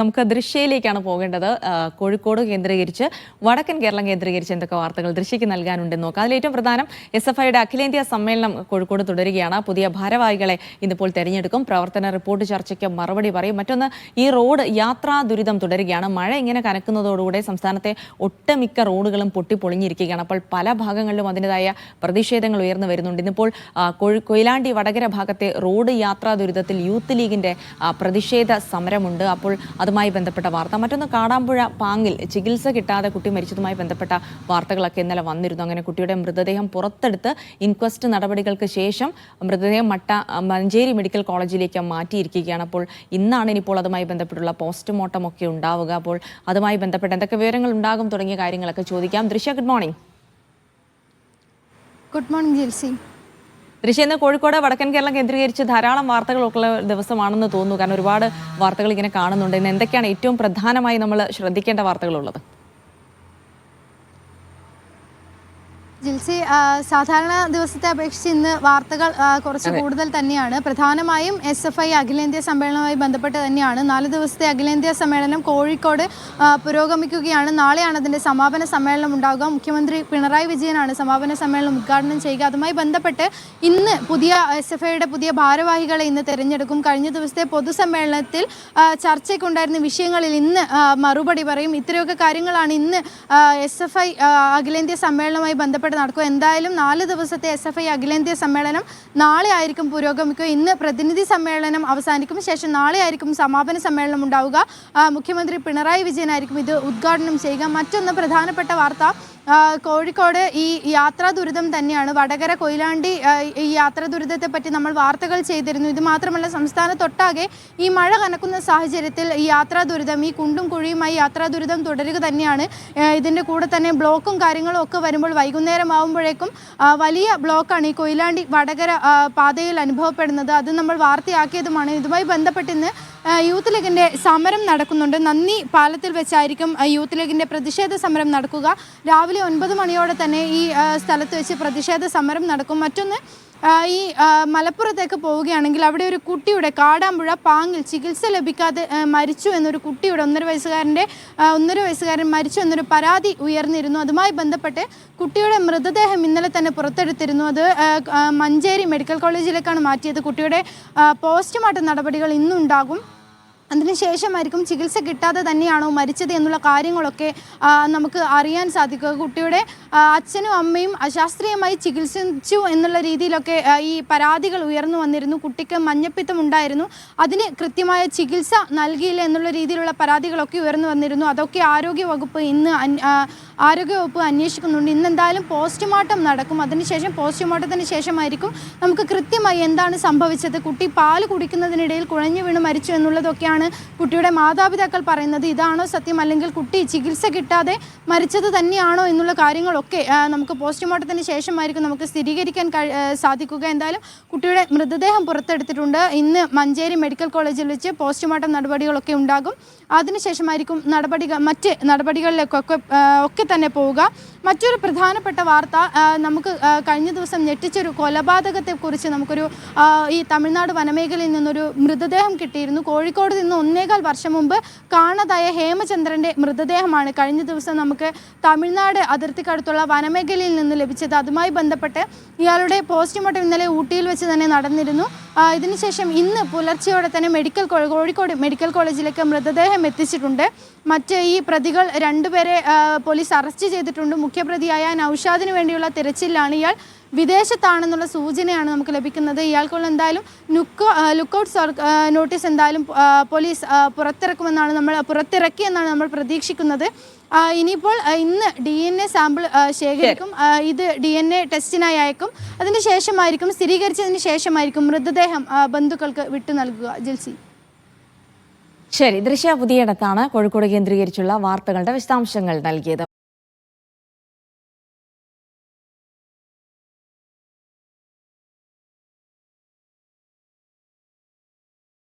നമുക്ക് ദൃശ്യയിലേക്കാണ് പോകേണ്ടത്. കോഴിക്കോട് കേന്ദ്രീകരിച്ച് വടക്കൻ കേരളം കേന്ദ്രീകരിച്ച് എന്തൊക്കെ വാർത്തകൾ ദൃശ്യയ്ക്ക് നൽകാനുണ്ടെന്ന് നോക്കാം. അതിൽ ഏറ്റവും പ്രധാനം SFIയുടെ അഖിലേന്ത്യാ സമ്മേളനം കോഴിക്കോട് തുടരുകയാണ്. പുതിയ ഭാരവാഹികളെ ഇന്നിപ്പോൾ തെരഞ്ഞെടുക്കും. പ്രവർത്തന റിപ്പോർട്ട് ചർച്ചയ്ക്ക് മറുപടി പറയും. മറ്റൊന്ന്, ഈ റോഡ് യാത്രാ ദുരിതം തുടരുകയാണ്. മഴ ഇങ്ങനെ കനക്കുന്നതോടുകൂടെ സംസ്ഥാനത്തെ ഒട്ടുമിക്ക റോഡുകളും പൊട്ടിപ്പൊളിഞ്ഞിരിക്കുകയാണ്. അപ്പോൾ പല ഭാഗങ്ങളിലും അതിൻ്റെതായ പ്രതിഷേധങ്ങൾ ഉയർന്നു വരുന്നുണ്ട്. ഇന്നിപ്പോൾ കൊയിലാണ്ടി വടകര ഭാഗത്തെ റോഡ് യാത്രാ ദുരിതത്തിൽ യൂത്ത് ലീഗിന്റെ പ്രതിഷേധ സമരമുണ്ട്. അപ്പോൾ അതുമായി ബന്ധപ്പെട്ട വാർത്ത. മറ്റൊന്ന്, കാടാമ്പുഴ പാങ്ങിൽ ചികിത്സ കിട്ടാതെ കുട്ടി മരിച്ചതുമായി ബന്ധപ്പെട്ട വാർത്തകളൊക്കെ ഇന്നലെ വന്നിരുന്നു. അങ്ങനെ കുട്ടിയുടെ മൃതദേഹം പുറത്തെടുത്ത് ഇൻക്വസ്റ്റ് നടപടികൾക്ക് ശേഷം മൃതദേഹം മഞ്ചേരി മെഡിക്കൽ കോളേജിലേക്ക് മാറ്റിയിരിക്കുകയാണ്. അപ്പോൾ ഇന്നാണ് ഇനിയിപ്പോൾ അതുമായി ബന്ധപ്പെട്ടുള്ള പോസ്റ്റ്മോർട്ടം ഒക്കെ ഉണ്ടാവുക. അപ്പോൾ അതുമായി ബന്ധപ്പെട്ട് എന്തൊക്കെ വിവരങ്ങൾ ഉണ്ടാകും തുടങ്ങിയ കാര്യങ്ങളൊക്കെ ചോദിക്കാം. Drishya, good morning. Good morning Jilsy. ദൃശ്യം, ഇന്ന് കോഴിക്കോട് വടക്കൻ കേരളം കേന്ദ്രീകരിച്ച് ധാരാളം വാർത്തകളൊക്കെ ദിവസമാണെന്ന് തോന്നുന്നു. കാരണം ഒരുപാട് വാർത്തകൾ ഇങ്ങനെ കാണുന്നുണ്ട്. ഇന്ന് എന്തൊക്കെയാണ് ഏറ്റവും പ്രധാനമായി നമ്മൾ ശ്രദ്ധിക്കേണ്ട വാർത്തകളുള്ളത്? ജിൽസി, സാധാരണ ദിവസത്തെ അപേക്ഷിച്ച് ഇന്ന് വാർത്തകൾ കുറച്ച് കൂടുതൽ തന്നെയാണ്. പ്രധാനമായും SFI അഖിലേന്ത്യാ സമ്മേളനവുമായി ബന്ധപ്പെട്ട് തന്നെയാണ്. 4 ദിവസത്തെ അഖിലേന്ത്യാ സമ്മേളനം കോഴിക്കോട് പുരോഗമിക്കുകയാണ്. നാളെയാണ് അതിൻ്റെ സമാപന സമ്മേളനം ഉണ്ടാകുക. മുഖ്യമന്ത്രി പിണറായി വിജയനാണ് സമാപന സമ്മേളനം ഉദ്ഘാടനം ചെയ്യുക. അതുമായി ബന്ധപ്പെട്ട് ഇന്ന് SFIയുടെ പുതിയ ഭാരവാഹികളെ ഇന്ന് തിരഞ്ഞെടുക്കും. കഴിഞ്ഞ ദിവസത്തെ പൊതുസമ്മേളനത്തിൽ ചർച്ചയ്ക്കുണ്ടായിരുന്ന വിഷയങ്ങളിൽ ഇന്ന് മറുപടി പറയും. ഇത്രയൊക്കെ കാര്യങ്ങളാണ് ഇന്ന് SFI അഖിലേന്ത്യാ സമ്മേളനവുമായി ബന്ധപ്പെട്ട് നടക്കുക. എന്തായാലും 4 ദിവസത്തെ SFI അഖിലേന്ത്യാ സമ്മേളനം നാളെ ആയിരിക്കും പുരോഗമിക്കുക. ഇന്ന് പ്രതിനിധി സമ്മേളനം അവസാനിക്കും. ശേഷം നാളെ ആയിരിക്കും സമാപന സമ്മേളനം ഉണ്ടാവുക. മുഖ്യമന്ത്രി പിണറായി വിജയനായിരിക്കും ഇത് ഉദ്ഘാടനം ചെയ്യുക. മറ്റൊന്ന് പ്രധാനപ്പെട്ട വാർത്ത, കോഴിക്കോട് ഈ യാത്രാ ദുരിതം തന്നെയാണ്. വടകര കൊയിലാണ്ടി ഈ യാത്രാ ദുരിതത്തെ പറ്റി നമ്മൾ വാർത്തകൾ ചെയ്തിരുന്നു. ഇത് മാത്രമല്ല, സംസ്ഥാനത്തൊട്ടാകെ ഈ മഴ കനക്കുന്ന സാഹചര്യത്തിൽ ഈ യാത്രാ ദുരിതം, ഈ കുണ്ടും കുഴിയുമായി യാത്രാ ദുരിതം തുടരുക തന്നെയാണ്. ഇതിൻ്റെ കൂടെ തന്നെ ബ്ലോക്കും കാര്യങ്ങളും ഒക്കെ വരുമ്പോൾ വൈകുന്നേരം ആകുമ്പോഴേക്കും വലിയ ബ്ലോക്കാണ് ഈ കൊയിലാണ്ടി വടകര പാതയിൽ അനുഭവപ്പെടുന്നത്. അത് നമ്മൾ വാർത്തയാക്കിയതുമാണ്. ഇതുമായി ബന്ധപ്പെട്ട് ഇന്ന് യൂത്ത് ലീഗിൻ്റെ സമരം നടക്കുന്നുണ്ട്. നന്ദി പാലത്തിൽ വെച്ചായിരിക്കും യൂത്ത് ലീഗിൻ്റെ പ്രതിഷേധ സമരം നടക്കുക. രാവിലെ 9 മണിയോടെ തന്നെ ഈ സ്ഥലത്ത് വെച്ച് പ്രതിഷേധ സമരം നടക്കും. മറ്റൊന്ന്, ഈ മലപ്പുറത്തേക്ക് പോവുകയാണെങ്കിൽ അവിടെ ഒരു കുട്ടിയുടെ കാടാമ്പുഴ പാങ്ങിൽ ചികിത്സ ലഭിക്കാതെ മരിച്ചു എന്നൊരു കുട്ടിയുടെ 1.5 വയസ്സുകാരൻ മരിച്ചു എന്നൊരു പരാതി ഉയർന്നിരുന്നു. അതുമായി ബന്ധപ്പെട്ട് കുട്ടിയുടെ മൃതദേഹം ഇന്നലെ തന്നെ പുറത്തെടുത്തിരുന്നു. അത് മഞ്ചേരി മെഡിക്കൽ കോളേജിലേക്കാണ് മാറ്റിയത്. കുട്ടിയുടെ പോസ്റ്റ്മോർട്ടം നടപടികൾ ഇന്നുണ്ടാകും. അതിനുശേഷമായിരിക്കും ചികിത്സ കിട്ടാതെ തന്നെയാണോ മരിച്ചത് എന്നുള്ള കാര്യങ്ങളൊക്കെ നമുക്ക് അറിയാൻ സാധിക്കുക. കുട്ടിയുടെ അച്ഛനും അമ്മയും അശാസ്ത്രീയമായി ചികിത്സിച്ചു എന്നുള്ള രീതിയിലൊക്കെ ഈ പരാതികൾ ഉയർന്നു വന്നിരുന്നു. കുട്ടിക്ക് മഞ്ഞപ്പിത്തം ഉണ്ടായിരുന്നു, അതിന് കൃത്യമായ ചികിത്സ നൽകിയില്ല എന്നുള്ള രീതിയിലുള്ള പരാതികളൊക്കെ ഉയർന്നു വന്നിരുന്നു. അതൊക്കെ ആരോഗ്യവകുപ്പ് അന്വേഷിക്കുന്നുണ്ട്. ഇന്നെന്തായാലും പോസ്റ്റ്മോർട്ടം നടക്കും. അതിനുശേഷം പോസ്റ്റ്മോർട്ടത്തിന് ശേഷമായിരിക്കും നമുക്ക് കൃത്യമായി എന്താണ് സംഭവിച്ചത്, കുട്ടി പാല് കുടിക്കുന്നതിനിടയിൽ കുഴഞ്ഞു വീണ് മരിച്ചു എന്നുള്ളതൊക്കെയാണ് കുട്ടിയുടെ മാതാപിതാക്കൾ പറയുന്നത്. ഇതാണോ സത്യം, അല്ലെങ്കിൽ കുട്ടി ചികിത്സ കിട്ടാതെ മരിച്ചത് തന്നെയാണോ എന്നുള്ള കാര്യങ്ങളൊക്കെ നമുക്ക് പോസ്റ്റ്മോർട്ടത്തിന് ശേഷമായിരിക്കും നമുക്ക് സ്ഥിരീകരിക്കാൻ സാധിക്കുക. എന്തായാലും കുട്ടിയുടെ മൃതദേഹം പുറത്തെടുത്തിട്ടുണ്ട്. ഇന്ന് മഞ്ചേരി മെഡിക്കൽ കോളേജിൽ വെച്ച് പോസ്റ്റ്മോർട്ടം നടപടികളൊക്കെ ഉണ്ടാകും. അതിനുശേഷമായിരിക്കും മറ്റ് നടപടികളിലേക്കൊക്കെ തന്നെ പോവുക. മറ്റൊരു പ്രധാനപ്പെട്ട വാർത്ത, നമുക്ക് കഴിഞ്ഞ ദിവസം ഞെട്ടിച്ചൊരു കൊലപാതകത്തെക്കുറിച്ച് നമുക്കൊരു ഈ തമിഴ്നാട് വനമേഖലയിൽ നിന്നൊരു മൃതദേഹം കിട്ടിയിരുന്നു. കോഴിക്കോട് നിന്ന് 1.25 വർഷം മുമ്പ് കാണാതായ ഹേമചന്ദ്രൻ്റെ മൃതദേഹമാണ് കഴിഞ്ഞ ദിവസം നമുക്ക് തമിഴ്നാട് അതിർത്തിക്കടുത്തുള്ള വനമേഖലയിൽ നിന്ന് ലഭിച്ചത്. അതുമായി ബന്ധപ്പെട്ട് ഇയാളുടെ പോസ്റ്റ്മോർട്ടം ഇന്നലെ ഊട്ടിയിൽ വെച്ച് തന്നെ നടന്നിരുന്നു. ഇതിനുശേഷം ഇന്ന് പുലർച്ചെയോടെ തന്നെ കോഴിക്കോട് മെഡിക്കൽ കോളേജിലേക്ക് മൃതദേഹം എത്തിച്ചിട്ടുണ്ട്. മറ്റ് ഈ പ്രതികൾ 2 പേരെ പോലീസ് അറസ്റ്റ് ചെയ്തിട്ടുണ്ട്. മുഖ്യപ്രതിയായ നൌഷാദിന് വേണ്ടിയുള്ള തിരച്ചിലാണ്. ഇയാൾ വിദേശത്താണെന്നുള്ള സൂചനയാണ് നമുക്ക് ലഭിക്കുന്നത്. ഇയാൾക്കുള്ള എന്തായാലും ലുക്കൌട്ട് നോട്ടീസ് എന്തായാലും പോലീസ് പുറത്തിറക്കിയെന്നാണ് നമ്മൾ പ്രതീക്ഷിക്കുന്നത്. ഇനിയിപ്പോൾ ഇന്ന് DNA സാമ്പിൾ ശേഖരിക്കും. ഇത് DNA ടെസ്റ്റിനായി അയക്കും. അതിന് ശേഷമായിരിക്കും, സ്ഥിരീകരിച്ചതിന് ശേഷമായിരിക്കും മൃതദേഹം ബന്ധുക്കൾക്ക് വിട്ടു നൽകുക. ജിൽസി. ശരി, ദൃശ്യ പുതിയിടത്താണ് കോഴിക്കോട് കേന്ദ്രീകരിച്ചുള്ള വാർത്തകളുടെ വിശദാംശങ്ങൾ നൽകിയത്.